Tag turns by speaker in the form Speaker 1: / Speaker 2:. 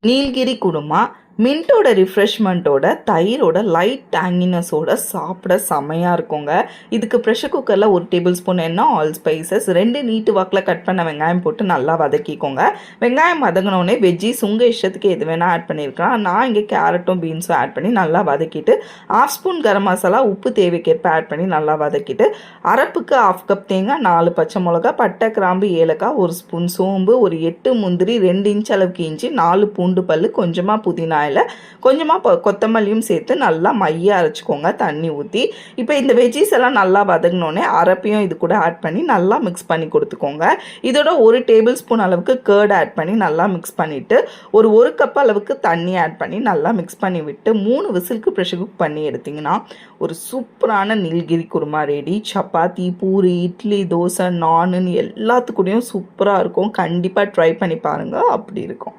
Speaker 1: Nilgiri kurma மின்ட்டோட ரிஃப்ரெஷ்மெண்ட்டோட தயிரோட light டேங்கினஸோட சாப்பிட செமையாக இருக்குங்க. இதுக்கு ப்ரெஷர் குக்கரில் 1 டேபிள் ஸ்பூன் எண்ணெய், ஆல் ஸ்பைசஸ், 2 நீட்டு வாக்கில் கட் பண்ண வெங்காயம் போட்டு நல்லா வதக்கிக்கோங்க. வெங்காயம் வதங்கினோடனே வெஜ்ஜீஸ் உங்கள் இஷ்டத்துக்கு எது வேணால் ஆட் பண்ணியிருக்கலாம். நான் இங்கே கேரட்டும் பீன்ஸும் ஆட் பண்ணி நல்லா வதக்கிட்டு 1/2 ஸ்பூன் கரம் மசாலா, உப்பு தேவைக்கேற்ப ஆட் பண்ணி நல்லா வதக்கிட்டு அரப்புக்கு 1/2 கப் தேங்காய், 4 பச்சை மிளகா, பட்டை, கிராம்பு, ஏலக்காய், 1 ஸ்பூன் சோம்பு, ஒரு 8 முந்திரி, 2 இன்ச் அளவுக்கு இஞ்சி, 4 பூண்டு பல், கொஞ்சமாக புதினா, கொஞ்சமாக கொத்தமல்லியும் சேர்த்து நல்லா மைய அரைச்சிக்கோங்க தண்ணி ஊற்றி. இப்போ இந்த வெஜ்ஜீஸ் எல்லாம் நல்லா வதங்கினோடனே அரப்பையும் இது கூட ஆட் பண்ணி நல்லா மிக்ஸ் பண்ணி கொடுத்துக்கோங்க. இதோட 1 டேபிள் ஸ்பூன் அளவுக்கு கர்ட் ஆட் பண்ணி நல்லா மிக்ஸ் பண்ணிவிட்டு ஒரு கப் அளவுக்கு தண்ணி ஆட் பண்ணி நல்லா மிக்ஸ் பண்ணி விட்டு 3 விசிலுக்கு ப்ரெஷர் குக் பண்ணி எடுத்திங்கன்னா ஒரு சூப்பரான நீலகிரி குருமா ரெடி. சப்பாத்தி, பூரி, இட்லி, தோசை, நானுன்னு எல்லாத்துக்கூடையும் சூப்பராக இருக்கும். கண்டிப்பாக ட்ரை பண்ணி பாருங்கள், அப்படி இருக்கும்.